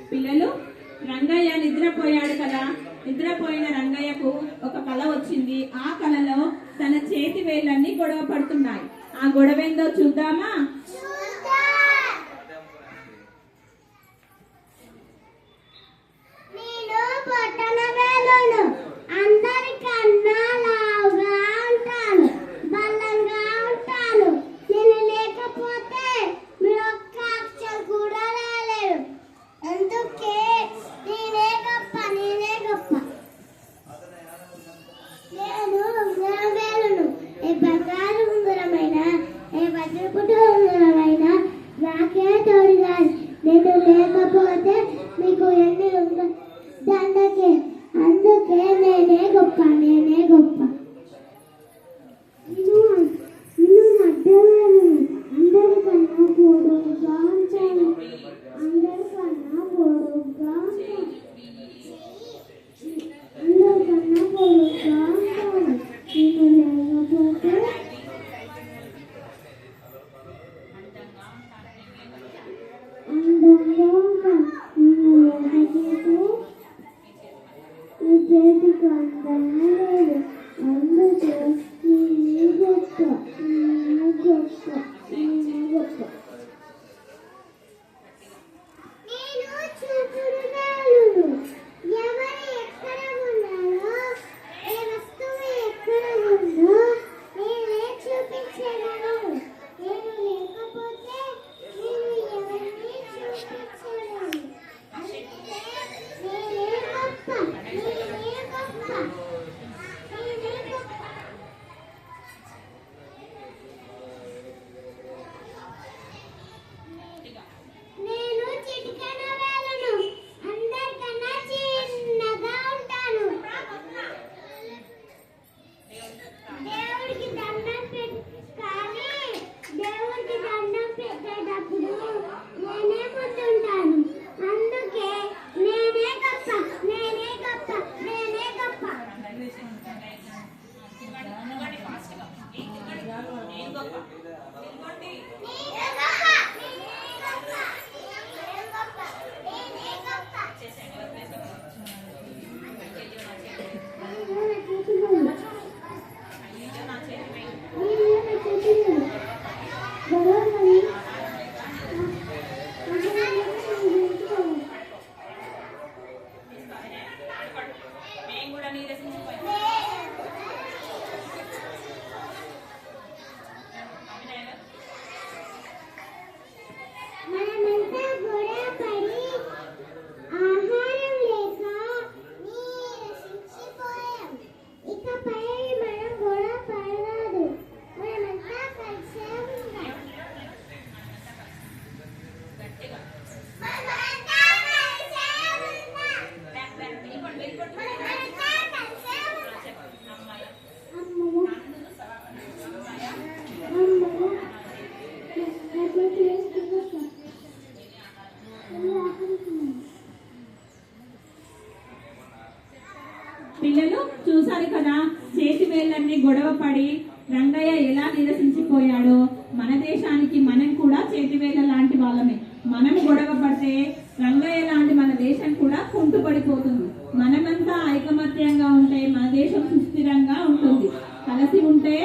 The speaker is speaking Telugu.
పిల్లలు, రంగయ్య నిద్రపోయాడు కదా. నిద్రపోయిన రంగయ్యకు ఒక కల వచ్చింది. ఆ కలలో తన చేతి వేళ్ళన్నీ గొడవ పడుతున్నాయి. ఆ గొడవ ఏందో చూద్దామా? నేను లేకపోతే మీకు ఎన్ని దండకే, అందుకే నేనే గొప్ప, నేనే గొప్ప. నేను మధ్యవేళను అందరికన్నా పొడుగుగా ఉంటాను, అందరికన్నా పొడుగుగా ఉంటాను, అందరికన్నా పొడుగుగా ఉంటాను. నేను లేకపోతే అందంగా ఉంటాను, నేను లేకపోతే ఈ చేతికి అందంగా లేదు, అందుకే నేను గొప్ప, నేను గొప్ప, నేను గొప్ప. నేను చూపుడుగాలును, ఎవరు ఎక్కడ ఉన్నారో, ఏ వస్తువు ఎక్కడ ఉందో నేనే చూపించగలను. నేను లేకపోతే నేను ఎవరిని చూపించలేను, అందుకే నేనే గొప్ప, నేనే గొప్ప, నేనే గొప్ప. నేను చిటికెన వేలును, అందరికన్నా చిన్నగా ఉంటాను. దేవుడికి దండం కానీ దేవుడికి దండం పెట్టేటప్పుడు నేనే ముందుంటాను, అందుకే నేనే గొప్ప, నేనే గొప్ప, నేనే గొప్ప. మనమంతా గొడవపడి ఆహారం లేక నీరసించిపోయాం. ఇకపై మనం గొడవ పడరాదు, మనమంతా కలిసే ఉందాం. మనమంతా కలిసే ఉందాం. మనమంతా కలిసే ఉందాం. అమ్మయ్య, పిల్లలు చూసారు కదా, చేతి వేళ్ళన్నీ గొడవ పడి రంగయ్య ఎలా నిరసించిపోయాడో. మన దేశానికి మనం కూడా చేతి వేళ్ళ లాంటి వాళ్ళమే. మనం గొడవ పడితే రంగయ్య లాంటి మన దేశం కూడా కుంటుపడిపోతుంది. మనమంతా ఐకమత్యంగా ఉంటే మన దేశం సుస్థిరంగా ఉంటుంది. కలిసి ఉంటే